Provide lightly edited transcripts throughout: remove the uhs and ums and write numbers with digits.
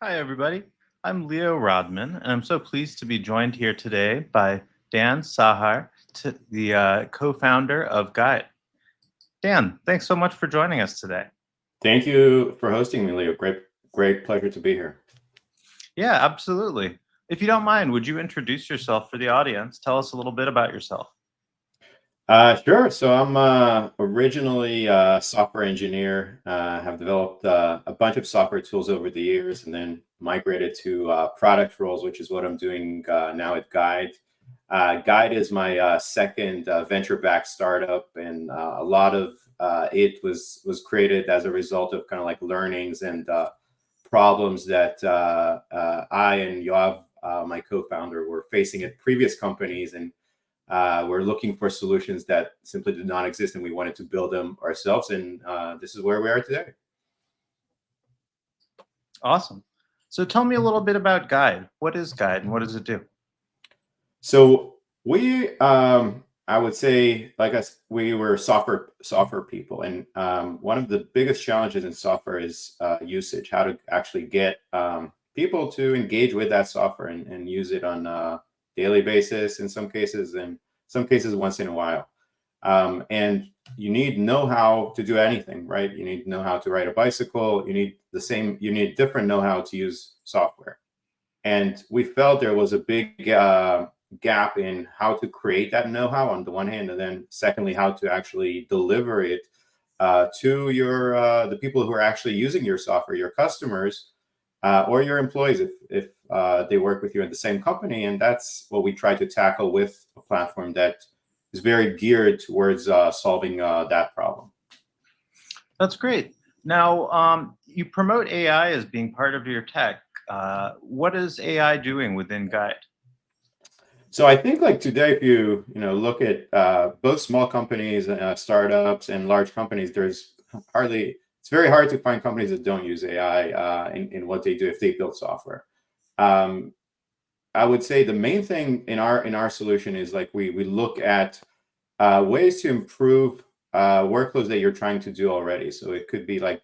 Hi, everybody. I'm Leo Rodman, and I'm so pleased to be joined here today by Dan Sahar, the co-founder of Guide. Dan, thanks so much for joining us today. Thank you for hosting me, Leo. Great pleasure to be here. Yeah, absolutely. If you don't mind, would you introduce yourself for the audience? Tell us a little bit about yourself. Sure. So I'm originally a software engineer. Have developed a bunch of software tools over the years, and then migrated to product roles, which is what I'm doing now at Guide. Guide is my second venture-backed startup, and a lot of it was created as a result of kind of like learnings and problems that I and Yoav, my co-founder, were facing at previous companies, and we're looking for solutions that simply did not exist, and we wanted to build them ourselves. And this is where we are today. Awesome. So tell me a little bit about Guide. What is Guide and what does it do? So I would say, like us, we were software people, and one of the biggest challenges in software is usage. How to actually get people to engage with that software and use it on a daily basis, in some cases once in a while. And you need know-how to do anything, right? You need know-how to ride a bicycle. You need different know-how to use software. And we felt there was a big gap in how to create that know-how on the one hand, and then secondly, how to actually deliver it to your the people who are actually using your software, your customers, or your employees if they work with you in the same company. And that's what we try to tackle with a platform that is very geared towards solving that problem. That's great. Now, you promote AI as being part of your tech. What is AI doing within Guide? So I think like today, if you look at both small companies, startups, and large companies, it's very hard to find companies that don't use AI in what they do if they build software. Um, I would say the main thing in our solution is like we look at ways to improve workflows that you're trying to do already. So it could be like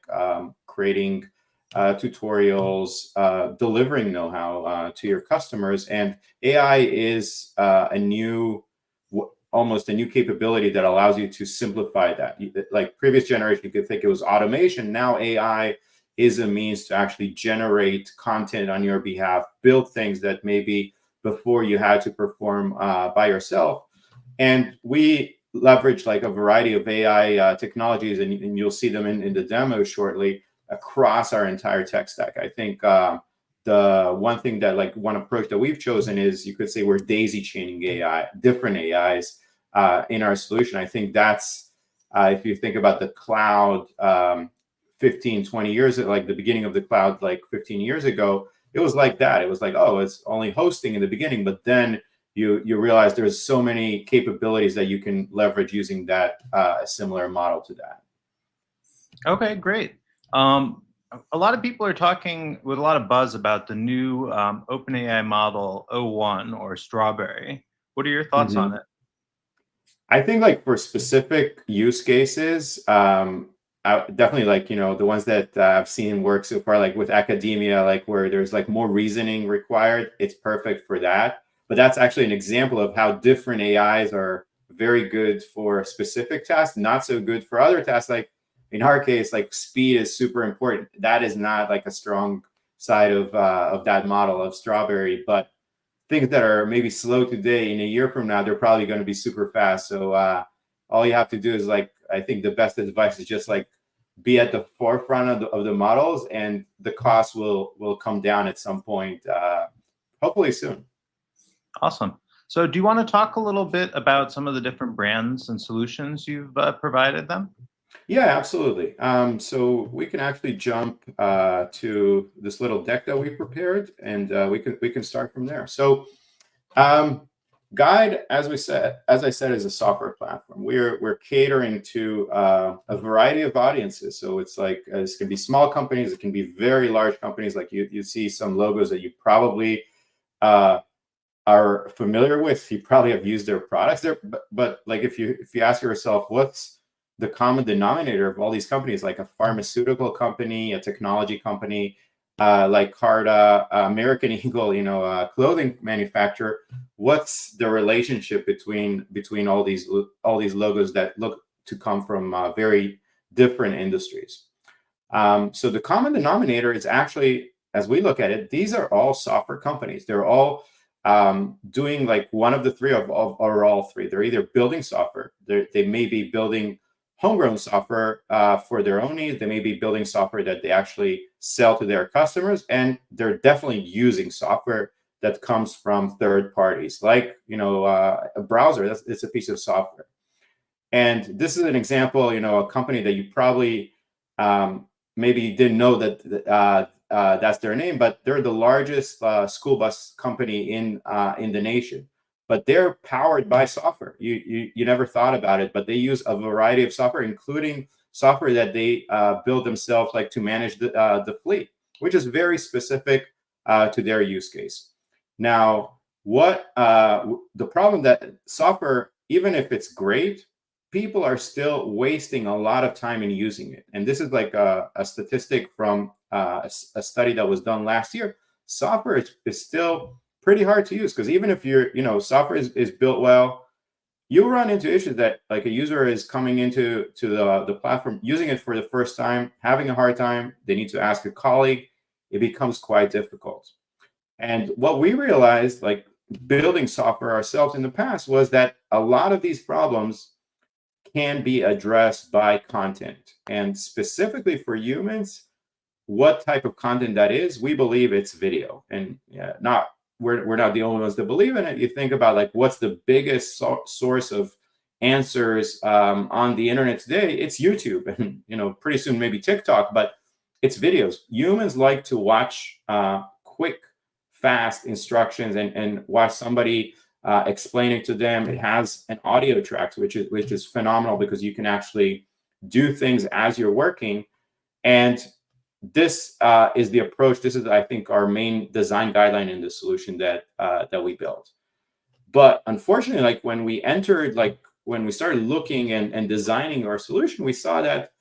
creating tutorials, delivering know-how to your customers. And AI is almost a new capability that allows you to simplify that. Like previous generation, you could think it was automation. Now AI is a means to actually generate content on your behalf, build things that maybe before you had to perform by yourself. And we leverage like a variety of AI technologies, and you'll see them in the demo shortly, across our entire tech stack. I think the one thing that like one approach that we've chosen is, you could say, we're daisy chaining different AIs in our solution. I think that's if you think about the cloud 15, 20 years, like the beginning of the cloud, like 15 years ago, it was like that. It was like, oh, it's only hosting in the beginning, but then you realize there's so many capabilities that you can leverage using that similar model to that. Okay, great. Um, a lot of people are talking with a lot of buzz about the new OpenAI model O1 or Strawberry. What are your thoughts on Mhm. it? I think like for specific use cases, I definitely like, the ones that I've seen work so far, like with academia, like where there's like more reasoning required, it's perfect for that. But that's actually an example of how different AIs are very good for specific tasks, not so good for other tasks. Like in our case, like speed is super important. That is not like a strong side of that model of Strawberry, but things that are maybe slow today, in a year from now, they're probably going to be super fast. So all you have to do is, like, I think the best advice is just like be at the forefront of the models, and the cost will come down at some point, hopefully soon. Awesome. So, do you want to talk a little bit about some of the different brands and solutions you've provided them? Yeah, absolutely. So we can actually jump to this little deck that we prepared, and we can start from there. So Um, Guide, as I said, is a software platform. We're catering to a variety of audiences. So it's like this can be small companies, it can be very large companies. Like you see some logos that you probably uh, are familiar with. You probably have used their products there. But like if you ask yourself, what's the common denominator of all these companies, like a pharmaceutical company, a technology company, like Carta, American Eagle, clothing manufacturer, what's the relationship between all these logos that look to come from very different industries? So the common denominator is actually, as we look at it, these are all software companies. They're all doing like one of the three or all three. They're either building software, they may be building homegrown software for their own needs. They may be building software that they actually sell to their customers, and they're definitely using software that comes from third parties, like a browser. It's a piece of software. And this is an example, a company that you probably maybe didn't know that that's their name, but they're the largest school bus company in the nation. But they're powered by software. You never thought about it, but they use a variety of software, including software that they build themselves, like to manage the fleet, which is very specific to their use case. Now, what the problem that software, even if it's great, people are still wasting a lot of time in using it. And this is like a statistic from a study that was done last year. Software is still pretty hard to use, because even if software is built well, you'll run into issues that, like, a user is coming into the platform, using it for the first time, having a hard time. They need to ask a colleague. It becomes quite difficult. And what we realized, like building software ourselves in the past, was that a lot of these problems can be addressed by content. And specifically for humans, what type of content that is, we believe it's video. And we're not the only ones that believe in it. You think about, like, what's the biggest source of answers on the internet today? It's YouTube, and pretty soon maybe TikTok, but it's videos. Humans like to watch quick, fast instructions and watch somebody explain it to them. It has an audio track, which is phenomenal, because you can actually do things as you're working. And this is the approach. This is, I think, our main design guideline in the solution that we built. But unfortunately, like when we started looking and designing our solution, we saw that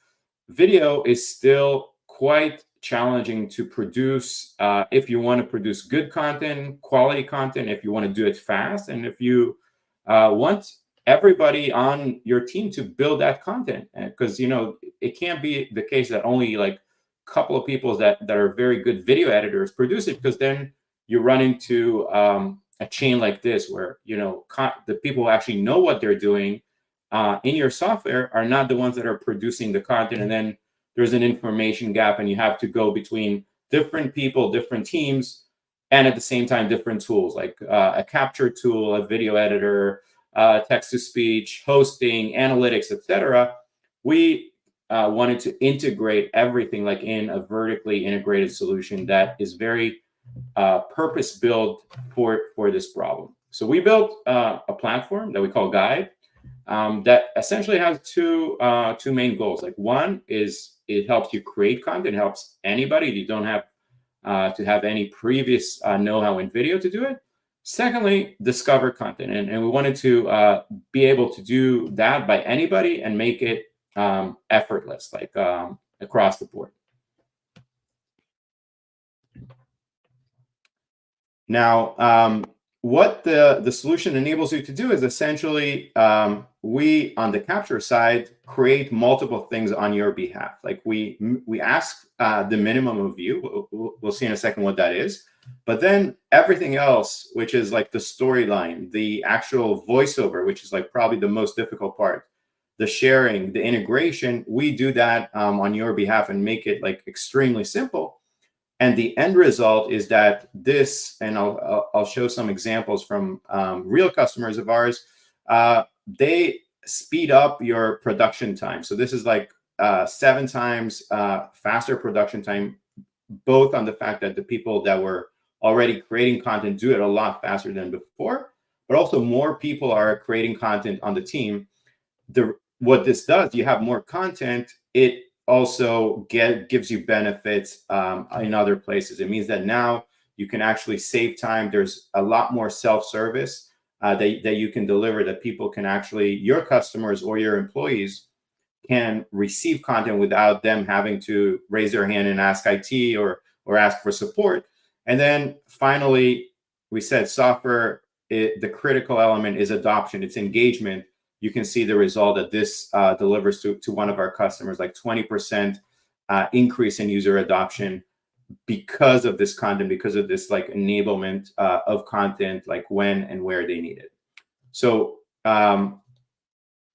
video is still quite challenging to produce if you want to produce good content, quality content, if you want to do it fast, and if you want everybody on your team to build that content. Because it can't be the case that only like a couple of people that are very good video editors produce it, because then you run into a chain like this, where the people who actually know what they're doing in your software are not the ones that are producing the content, and then there's an information gap, and you have to go between different people, different teams, and at the same time, different tools, like a capture tool, a video editor, text-to-speech, hosting, analytics, etc. We wanted to integrate everything, like in a vertically integrated solution that is very purpose-built for this problem. So we built a platform that we call Guidde, that essentially has two main goals. Like, one is it helps you create content, helps anybody. You don't have to have any previous know-how in video to do it. Secondly, discover content. And we wanted to be able to do that by anybody and make it effortless, like across the board. Now, what the solution enables you to do is essentially, we, on the capture side, create multiple things on your behalf. Like we ask the minimum of you. We'll see in a second what that is. But then everything else, which is like the storyline, the actual voiceover, which is like probably the most difficult part, the sharing, the integration, we do that on your behalf and make it like extremely simple. And the end result is that this, and I'll show some examples from real customers of ours, they speed up your production time. So this is like 7 times faster production time, both on the fact that the people that were already creating content do it a lot faster than before, but also more people are creating content on the team. What this does, you have more content, it also gives you benefits in other places. It means that now you can actually save time. There's a lot more self-service that you can deliver, that people can actually, your customers or your employees can receive content without them having to raise their hand and ask IT or or ask for support. And then finally, we said software, the critical element is adoption, it's engagement. You can see the result that this delivers to one of our customers, like 20% increase in user adoption because of this content, because of this like enablement of content, like when and where they need it. So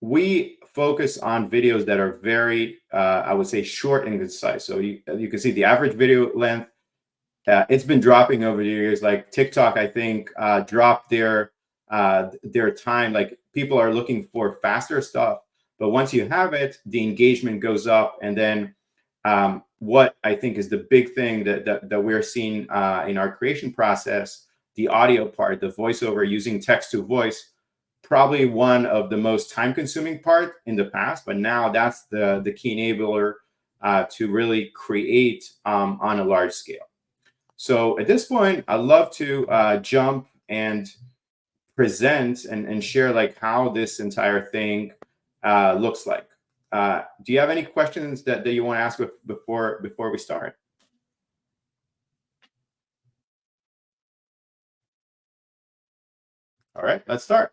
we focus on videos that are very, I would say, short and concise. So you can see the average video length, it's been dropping over the years. Like TikTok, I think, dropped their time. Like people are looking for faster stuff, but once you have it, the engagement goes up. And then what I think is the big thing that we're seeing in our creation process, the audio part, the voiceover using text to voice, probably one of the most time-consuming part in the past, but now that's the key enabler to really create on a large scale. So at this point, I'd love to jump and present and share like how this entire thing looks like. Do you have any questions that you want to ask before we start? All right, let's start.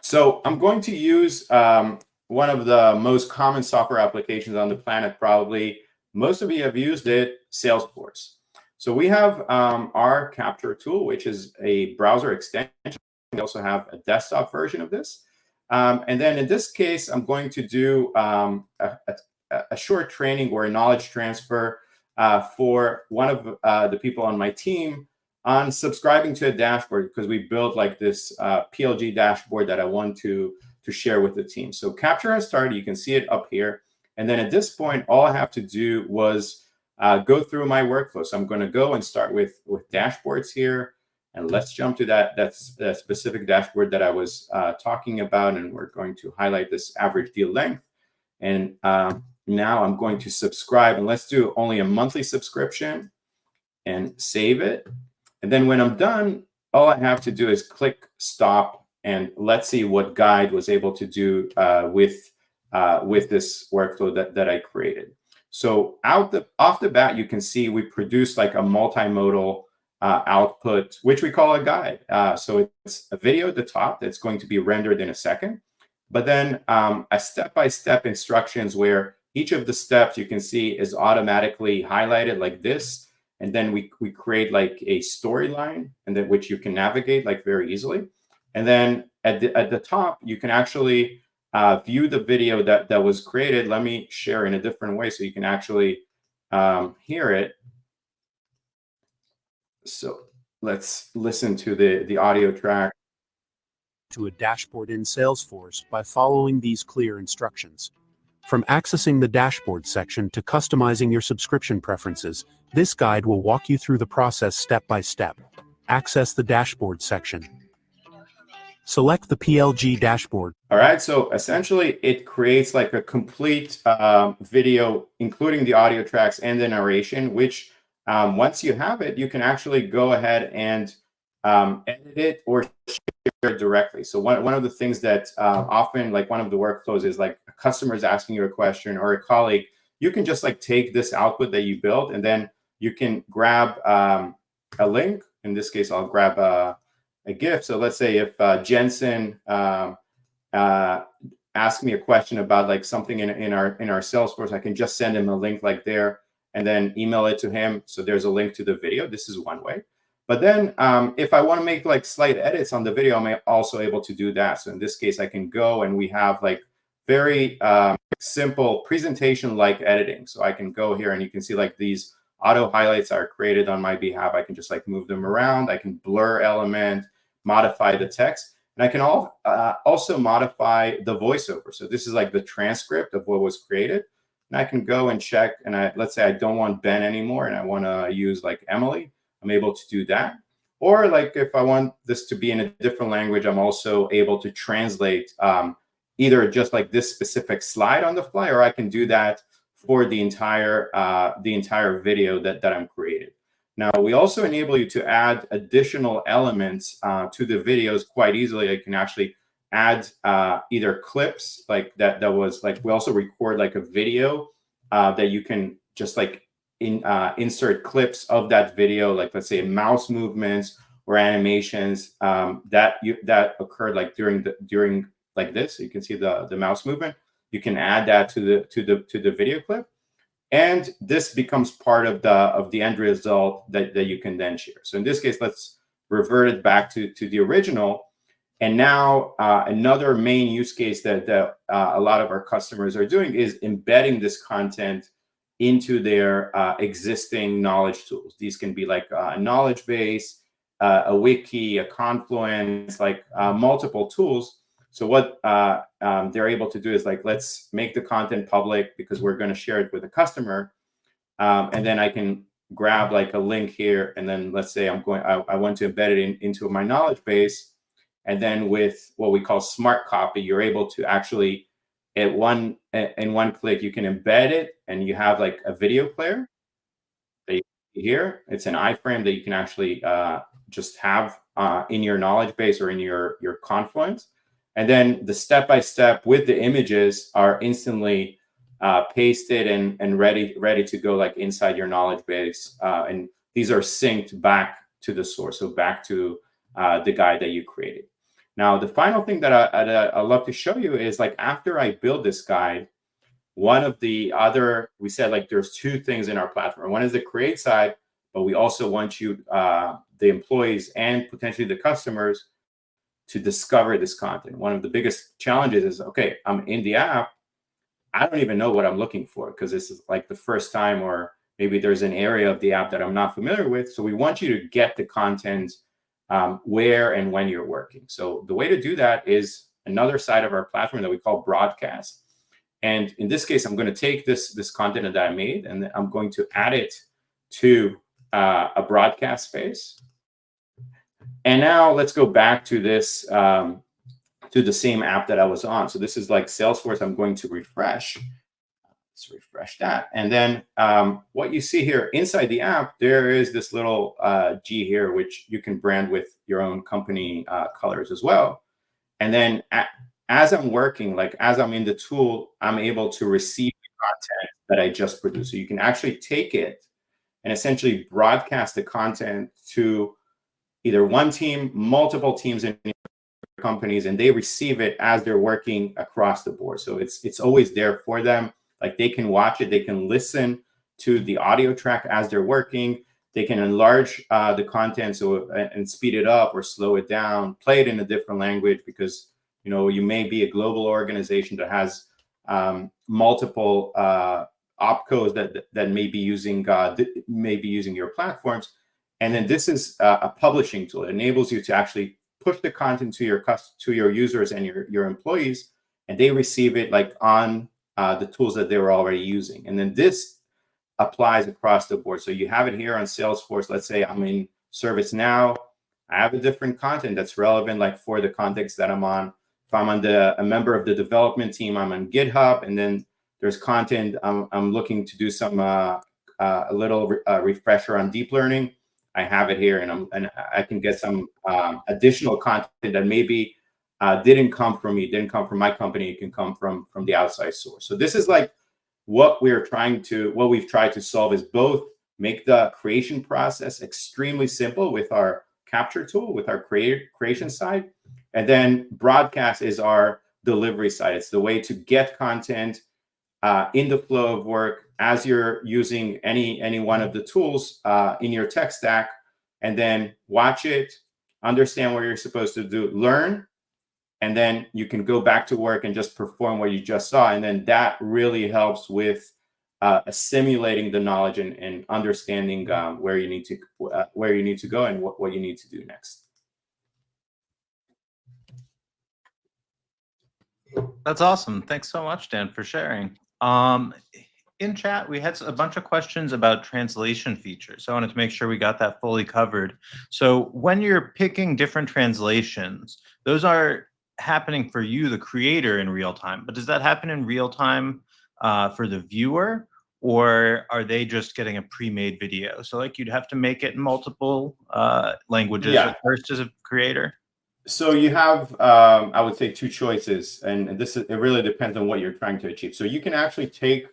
So I'm going to use one of the most common software applications on the planet, probably. Most of you have used it, Salesforce. So we have our capture tool, which is a browser extension. We also have a desktop version of this. And then in this case, I'm going to do a short training or a knowledge transfer for one of the people on my team on subscribing to a dashboard, because we built like this PLG dashboard that I want to share with the team. So capture has started. You can see it up here. And then at this point, all I have to do was go through my workflow. So I'm going to go and start with dashboards here. And let's jump to that specific dashboard that I was talking about. And we're going to highlight this average deal length. And now I'm going to subscribe. And let's do only a monthly subscription and save it. And then when I'm done, all I have to do is click stop. And let's see what Guide was able to do with this workflow that I created. So off the bat, you can see we produced like a multimodal output, which we call a guide. So it's a video at the top that's going to be rendered in a second, but then a step-by-step instructions where each of the steps you can see is automatically highlighted like this. And then we create like a storyline, and then which you can navigate like very easily. And then at the top, you can actually view the video that was created. Let me share in a different way so you can actually hear it. So let's listen to the audio track. To a dashboard in Salesforce by following these clear instructions. From accessing the dashboard section to customizing your subscription preferences, this guide will walk you through the process step by step. Access the dashboard section. Select the PLG dashboard. All right, so essentially it creates like a complete video, including the audio tracks and the narration, which once you have it, you can actually go ahead and edit it or share it directly. So one of the things that often, like one of the workflows is like a customer is asking you a question or a colleague, you can just like take this output that you built and then you can grab a link. In this case, I'll grab a GIF. So let's say if Jensen ask me a question about like something in our Salesforce, I can just send him a link like there and then email it to him. So there's a link to the video. This is one way. But then if I want to make like slight edits on the video, I'm also able to do that. So in this case, I can go and we have like very simple presentation-like editing. So I can go here and you can see like these auto highlights are created on my behalf. I can just like move them around. I can blur element, modify the text. And I can also modify the voiceover. So this is like the transcript of what was created. And I can go and check. And let's say I don't want Ben anymore and I want to use like Emily. I'm able to do that. Or like if I want this to be in a different language, I'm also able to translate either just like this specific slide on the fly, or I can do that for the entire video that I'm creating. Now, we also enable you to add additional elements to the videos quite easily. I can actually add either clips like that was like, we also record like a video that you can just like insert clips of that video, like let's say mouse movements or animations that occurred like during like this. You can see the mouse movement. You can add that to the video clip, and this becomes part of the end result that you can then share. So in this case, let's revert it back to the original. And now another main use case that a lot of our customers are doing is embedding this content into their existing knowledge tools. These can be like a knowledge base, a wiki, a Confluence, like multiple tools. So what they're able to do is like, let's make the content public because we're going to share it with a customer. And then I can grab like a link here. And then let's say I want to embed it into my knowledge base. And then with what we call smart copy, you're able to actually in one click, you can embed it, and you have like a video player that you see here. It's an iframe that you can actually just have in your knowledge base or in your Confluence. And then the step-by-step with the images are instantly pasted and ready to go like inside your knowledge base. And these are synced back to the source, so back to the guide that you created. Now, the final thing that I'd love to show you is like after I build this guide, one of the other, we said like there's two things in our platform. One is the create side, but we also want you, the employees and potentially the customers, to discover this content. One of the biggest challenges is, okay, I'm in the app, I don't even know what I'm looking for because this is like the first time, or maybe there's an area of the app that I'm not familiar with. So we want you to get the content where and when you're working. So the way to do that is another side of our platform that we call broadcast. And in this case, I'm going to take this content that I made, and I'm going to add it to a broadcast space. And now let's go back to this, to the same app that I was on. So this is like Salesforce. I'm going to refresh. Let's refresh that. And then what you see here inside the app, there is this little G here, which you can brand with your own company colors as well. And then as I'm working, like as I'm in the tool, I'm able to receive the content that I just produced. So you can actually take it and essentially broadcast the content to either one team, multiple teams in companies, and they receive it as they're working across the board. So it's always there for them. Like they can watch it, they can listen to the audio track as they're working. They can enlarge the content and speed it up or slow it down, play it in a different language, because you may be a global organization that has multiple opcos that may be using your platforms. And then this is a publishing tool. It enables you to actually push the content to your users and your employees, and they receive it like on the tools that they were already using. And then this applies across the board. So you have it here on Salesforce. Let's say I'm in ServiceNow. I have a different content that's relevant, like for the context that I'm on. If I'm on a member of the development team, I'm on GitHub, and then there's content. I'm looking to do some a little refresher on deep learning. I have it here, and I can get some additional content that maybe didn't come from me, didn't come from my company. It can come from the outside source. So this is like what we've tried to solve, is both make the creation process extremely simple with our capture tool, with our creation side, and then broadcast is our delivery side. It's the way to get content in the flow of work as you're using any one of the tools in your tech stack, and then watch it, understand what you're supposed to do, learn, and then you can go back to work and just perform what you just saw. And then that really helps with assimilating the knowledge and understanding where you need to go and what you need to do next. That's awesome. Thanks so much, Dan, for sharing. In chat, we had a bunch of questions about translation features. So I wanted to make sure we got that fully covered. So when you're picking different translations, those are happening for you, the creator, in real time. But does that happen in real time for the viewer, or are they just getting a pre-made video? So like you'd have to make it in multiple languages at first as a creator? So you have, I would say, two choices, and it really depends on what you're trying to achieve. So you can actually take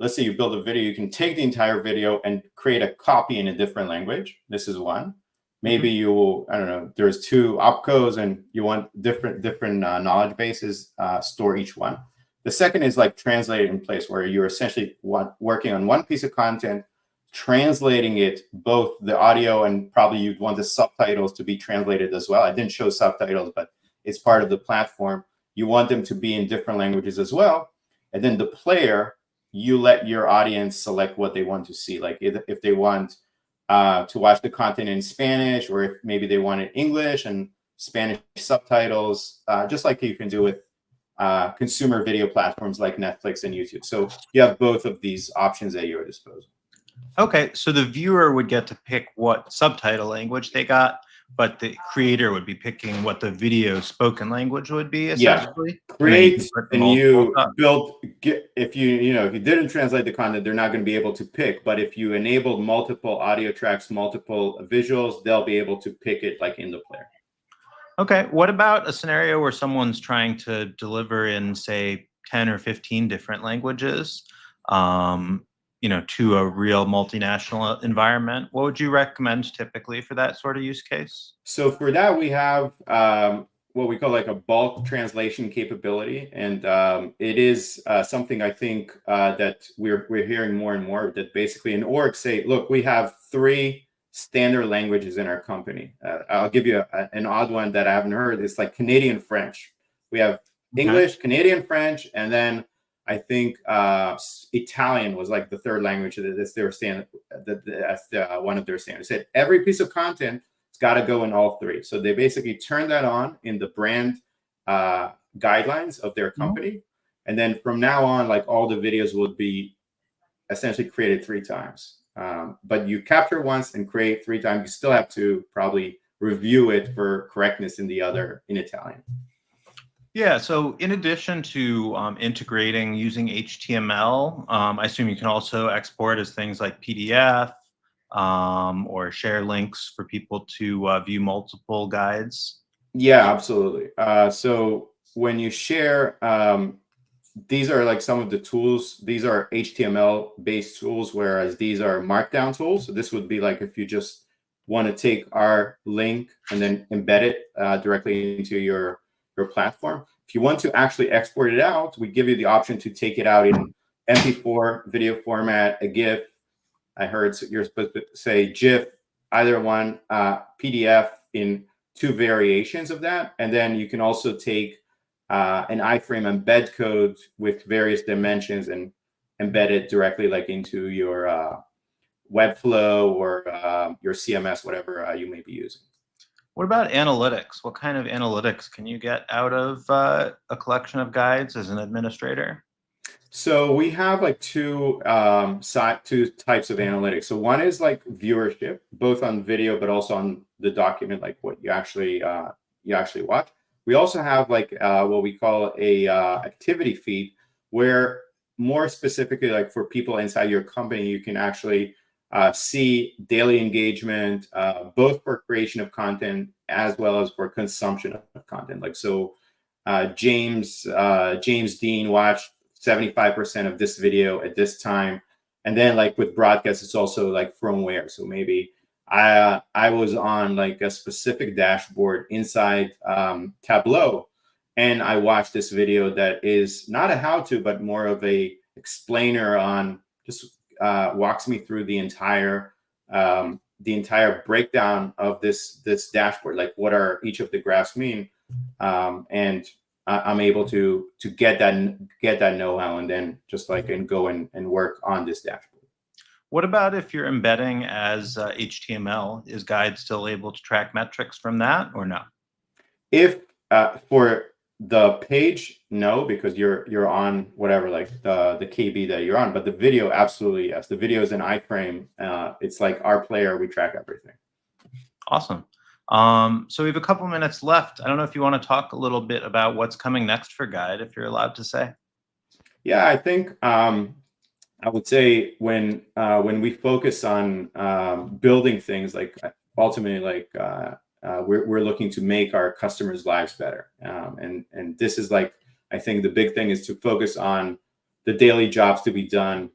let's say you build a video, you can take the entire video and create a copy in a different language. This is one. Maybe you will, I don't know, there's 2 opcos and you want different knowledge bases, store each one. The second is like translate in place, where you're essentially working on one piece of content, translating it, both the audio and probably you'd want the subtitles to be translated as well. I didn't show subtitles, but it's part of the platform. You want them to be in different languages as well. And then the player, you let your audience select what they want to see. Like if they want to watch the content in Spanish, or if maybe they want it English and Spanish subtitles, just like you can do with consumer video platforms like Netflix and YouTube. So you have both of these options at your disposal. Okay, so the viewer would get to pick what subtitle language they got, but the creator would be picking what the video spoken language would be, essentially. Create and you multiple build. If you didn't translate the content, they're not going to be able to pick. But if you enabled multiple audio tracks, multiple visuals, they'll be able to pick it like in the player. Okay, what about a scenario where someone's trying to deliver in, say, 10 or 15 different languages, to a real multinational environment? What would you recommend typically for that sort of use case? So for that, we have what we call like a bulk translation capability, and it is something I think that we're hearing more and more, that basically an org say, look, we have 3 standard languages in our company. I'll give you an odd one that I haven't heard. It's like Canadian French. We have English, Canadian French, and then I think Italian was like the 3rd language that they were saying, that's one of their standards. Said every piece of content has got to go in all 3. So they basically turned that on in the brand guidelines of their company. And then from now on, like all the videos would be essentially created 3 times. But you capture once and create 3 times. You still have to probably review it for correctness in Italian. Yeah, so in addition to integrating using HTML, I assume you can also export as things like PDF or share links for people to view multiple guides. Yeah, absolutely. So when you share, these are like some of the tools. These are HTML-based tools, whereas these are Markdown tools. So this would be like if you just want to take our link and then embed it directly into your platform. If you want to actually export it out, we give you the option to take it out in MP4 video format, a GIF. I heard you're supposed to say GIF, either one, PDF in 2 variations of that. And then you can also take an iframe embed code with various dimensions and embed it directly like into your Webflow or your CMS, whatever you may be using. What about analytics? What kind of analytics can you get out of a collection of guides as an administrator? So we have like 2 types of analytics. So one is like viewership, both on video, but also on the document, like what you actually watch. We also have like what we call a activity feed, where more specifically, like for people inside your company, you can actually see daily engagement, both for creation of content as well as for consumption of content. Like so, James Dean watched 75% of this video at this time, and then like with broadcast, it's also like from where. So maybe I was on like a specific dashboard inside Tableau, and I watched this video that is not a how-to, but more of a explainer on just walks me through the entire breakdown of this dashboard, like what are each of the graphs mean, and I'm able to get that know-how and then just like and go and work on this dashboard. What about if you're embedding as HTML? Is Guide still able to track metrics from that or no? If for the page, no, because you're on whatever, like the KB that you're on, but the video, absolutely yes. The video is an iframe. It's like our player. We track everything. Awesome. So we have a couple minutes left. I don't know if you want to talk a little bit about what's coming next for Guide, if you're allowed to say. Yeah, I think I would say when we focus on building things, like ultimately, like we're looking to make our customers' lives better, and this is like, I think the big thing is to focus on the daily jobs to be done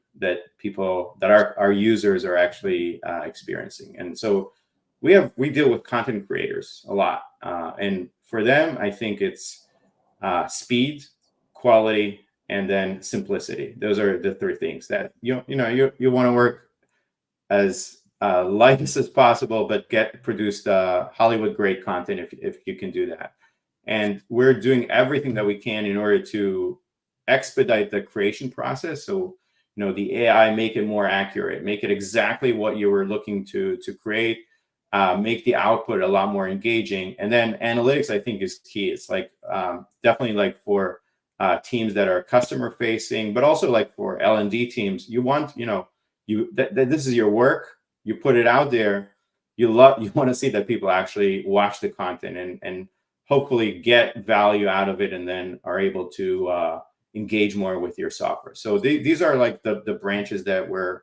people, that our users are actually experiencing. And so we deal with content creators a lot, and for them, I think it's speed, quality, and then simplicity. Those are the three things that you want to work as light as possible, but get produced Hollywood grade content if you can do that. And we're doing everything that we can in order to expedite the creation process. So the AI, make it more accurate, make it exactly what you were looking to create, make the output a lot more engaging. And then analytics, I think, is key. It's like definitely like for teams that are customer facing, but also like for L&D teams, you want this is your work, you put it out there, you want to see that people actually watch the content and hopefully get value out of it, and then are able to engage more with your software. So these are like the branches that we're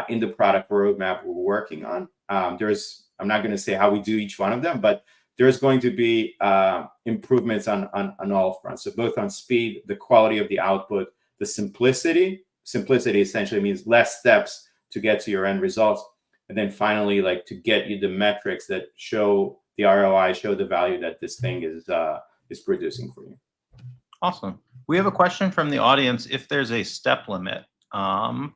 in the product roadmap we're working on. I'm not going to say how we do each one of them, but there's going to be improvements on all fronts. So both on speed, the quality of the output, the simplicity. Simplicity essentially means less steps to get to your end results. And then finally, like to get you the metrics that show the ROI, show the value that this thing is producing for you. Awesome. We have a question from the audience if there's a step limit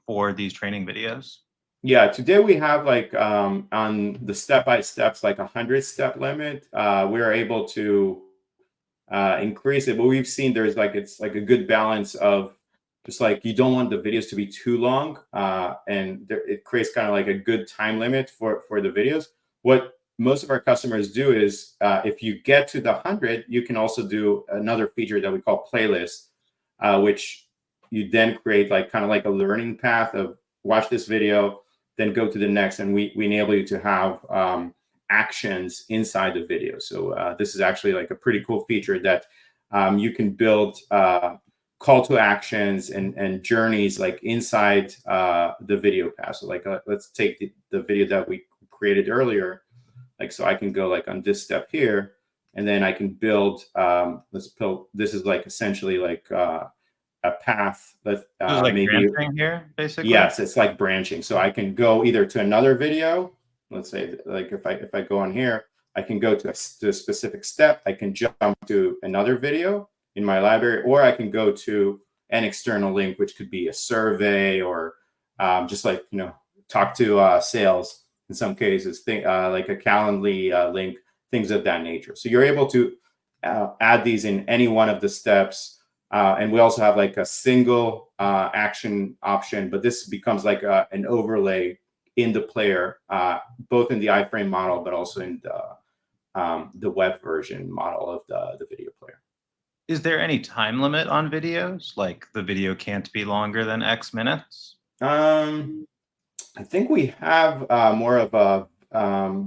for these training videos. Yeah, today we have like on the step-by-steps, like 100-step limit. We're able to increase it, but we've seen it's like a good balance of just like you don't want the videos to be too long, and it creates kind of like a good time limit for the videos. What most of our customers do is if you get to the 100, you can also do another feature that we call playlist, which you then create like kind of like a learning path of watch this video, then go to the next, and we enable you to have actions inside the video. So this is actually like a pretty cool feature that you can build call to actions and journeys like inside the video path. So like let's take the video that we created earlier. Like, so I can go like on this step here, and then I can build, this is like essentially like a path that like maybe branching here, basically. Yes, it's like branching. So I can go either to another video. Let's say like if I go on here, I can go to a specific step. I can jump to another video in my library, or I can go to an external link, which could be a survey or just like talk to sales in some cases, like a Calendly link, things of that nature. So you're able to add these in any one of the steps. And we also have like a single action option, but this becomes like an overlay in the player, both in the iframe model, but also in the web version model of the video player. Is there any time limit on videos? Like the video can't be longer than X minutes? I think we have more of a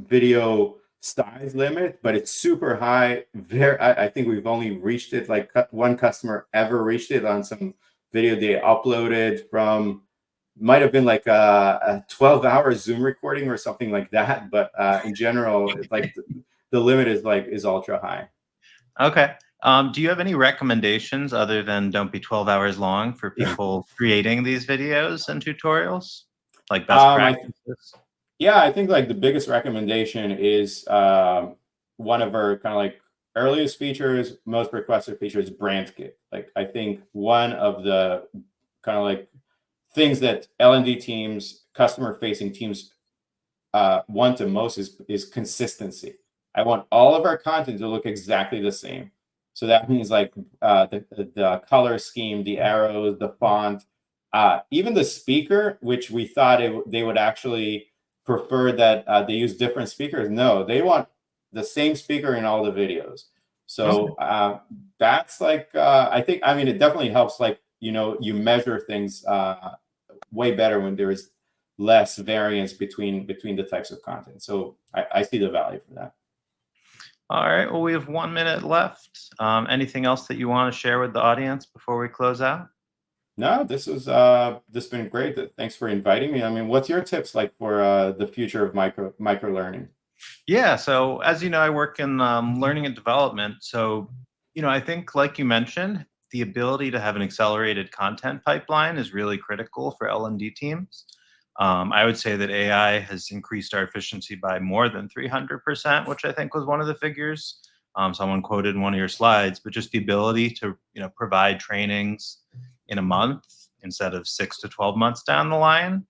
video size limit, but it's super high. I think we've only reached it, like one customer ever reached it on some video they uploaded from, might have been like a 12-hour Zoom recording or something like that. But in general, like the limit is ultra high. Okay. Do you have any recommendations other than don't be 12 hours long for people creating these videos and tutorials? Like best practices? Yeah, I think like the biggest recommendation is one of our kind of like earliest features, most requested features, brand kit. Like I think one of the kind of like things that L&D teams, customer facing teams want the most is consistency. I want all of our content to look exactly the same. So that means like the color scheme, the arrows, the font, even the speaker, which we thought they would actually prefer that they use different speakers. No, they want the same speaker in all the videos. So that's like, I mean, it definitely helps, like, you measure things way better when there is less variance between the types of content. So I see the value for that. All right. Well, we have 1 minute left. Anything else that you want to share with the audience before we close out? No, this has been great. Thanks for inviting me. I mean, what's your tips like for the future of micro learning? Yeah. So as you know, I work in learning and development. So, I think like you mentioned, the ability to have an accelerated content pipeline is really critical for L&D teams. I would say that AI has increased our efficiency by more than 300%, which I think was one of the figures someone quoted in one of your slides. But just the ability to provide trainings in a month instead of 6 to 12 months down the line,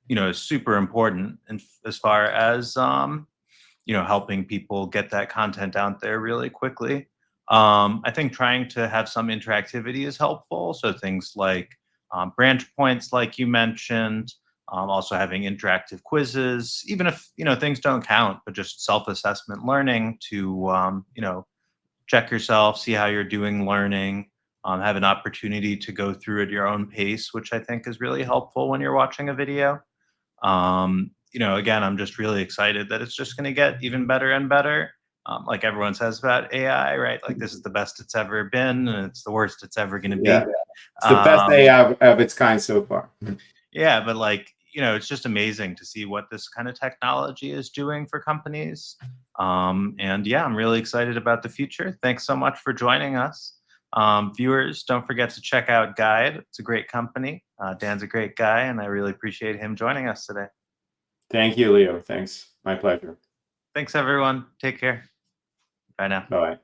is super important. And as far as helping people get that content out there really quickly. I think trying to have some interactivity is helpful. So things like branch points, like you mentioned, also having interactive quizzes, even if things don't count, but just self-assessment learning to check yourself, see how you're doing learning, have an opportunity to go through at your own pace, which I think is really helpful when you're watching a video. Again, I'm just really excited that it's just going to get even better and better. Like everyone says about AI, right? Like this is the best it's ever been, and it's the worst it's ever going to be. Yeah, it's the best AI of its kind so far. Yeah, but it's just amazing to see what this kind of technology is doing for companies. And yeah, I'm really excited about the future. Thanks so much for joining us. Viewers, don't forget to check out Guidde. It's a great company. Dan's a great guy, and I really appreciate him joining us today. Thank you, Leo. Thanks. My pleasure. Thanks, everyone. Take care. Bye now. Bye.